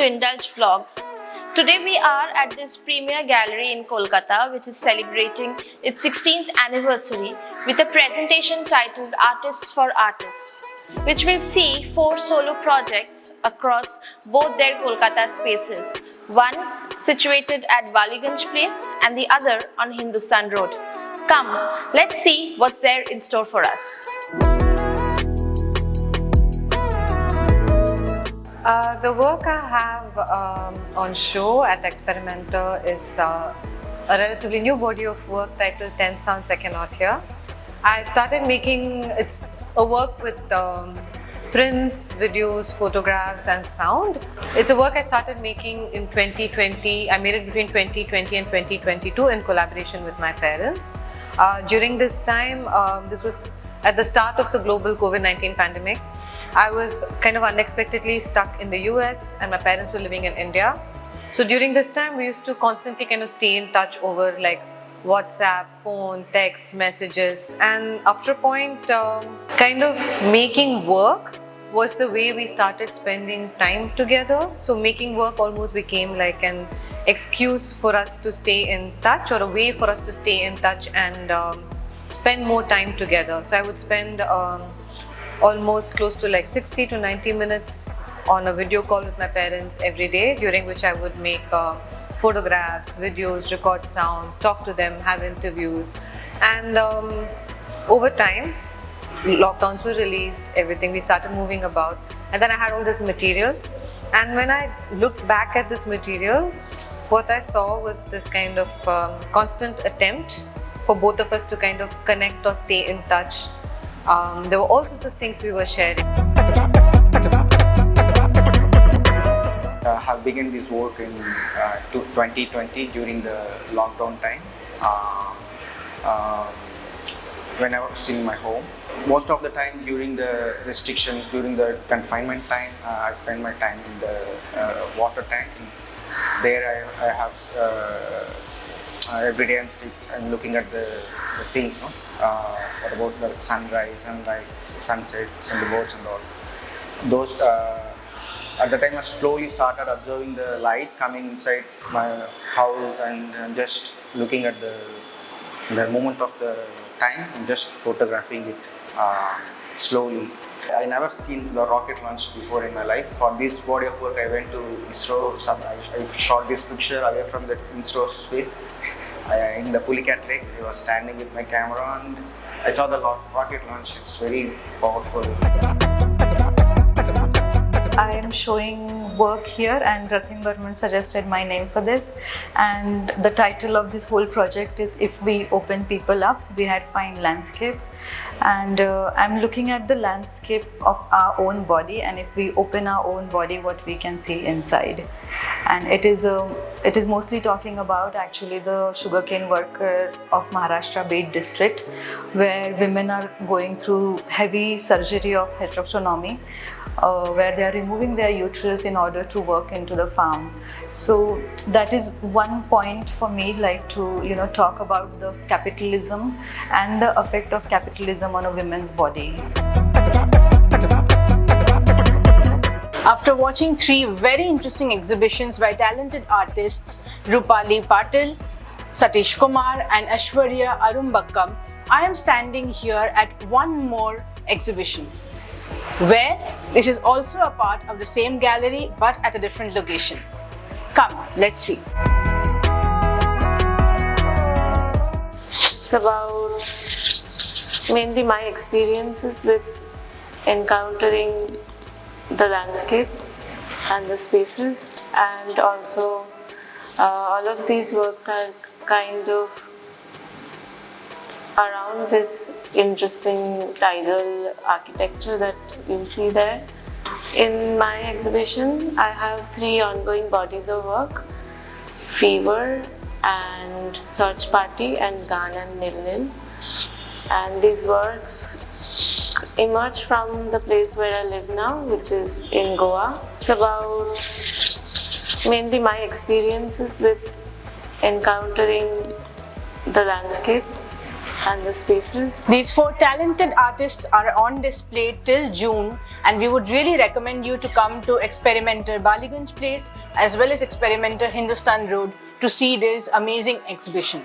Indulge Vlogs. Today we are at this premier gallery in Kolkata, which is celebrating its 16th anniversary with a presentation titled Artists for Artists, which will see 4 solo projects across both their Kolkata spaces, one situated at Ballygunge Place and the other on Hindustan Road. Come, let's see what's there in store for us. The work I have on show at the Experimenter is a relatively new body of work titled 10 Sounds I Cannot Hear. I started making, it's a work with prints, videos, photographs and sound. It's a work I started making in 2020. I made it between 2020 and 2022 in collaboration with my parents. During this time, this was at the start of the global COVID-19 pandemic. I was kind of unexpectedly stuck in the US and my parents were living in India. So during this time, we used to constantly kind of stay in touch over like WhatsApp, phone, text, messages. And after a point, kind of making work was the way we started spending time together. So making work almost became like an excuse for us to stay in touch, or a way for us to stay in touch and spend more time together. So I would spend almost close to like 60 to 90 minutes on a video call with my parents every day, during which I would make photographs, videos, record sound, talk to them, have interviews. And over time, lockdowns were released, everything, we started moving about. And then I had all this material. And when I looked back at this material, what I saw was this kind of constant attempt for both of us to kind of connect or stay in touch. There were all sorts of things we were sharing. I have begun this work in 2020 during the lockdown time. When I was in my home, most of the time during the restrictions, during the confinement time, I spend my time in the water tank. There I have every day I'm looking at the scenes, no? What about the sunrise, sunsets and the boats and all. Those, at the time I slowly started observing the light coming inside my house and just looking at the moment of the time and just photographing it slowly. I never seen the rocket launch before in my life. For this body of work, I went to ISRO. I shot this picture away from that ISRO space. In the Pulicat Lake, I was standing with my camera and I saw the rocket launch. It's very powerful. I am showing work here and Ratim Burman suggested my name for this, and the title of this whole project is If We Open People Up, We Had Fine Landscape. And I'm looking at the landscape of our own body, and if we open our own body, what we can see inside. And it is mostly talking about actually the sugarcane worker of Maharashtra Bid district, where women are going through heavy surgery of hysterectomy, where they are removing their uterus in order to work into the farm. So that is one point for me, like to talk about the capitalism and the effect of capitalism on a woman's body. After watching 3 very interesting exhibitions by talented artists Rupali Patil, Sathish Kumar and Aishwarya Arumbakkam, I am standing here at one more exhibition, where this is also a part of the same gallery but at a different location. Come, let's see. It's about mainly my experiences with encountering the landscape and the spaces, and also all of these works are kind of around this interesting tidal architecture that you see there. In my exhibition, I have 3 ongoing bodies of work: Fever and Search Party and Gaan and Nil Nil. And these works emerge from the place where I live now, which is in Goa. It's about mainly my experiences with encountering the landscape and the spaces. These 4 talented artists are on display till June, and we would really recommend you to come to Experimenter Ballygunge Place as well as Experimenter Hindustan Road to see this amazing exhibition.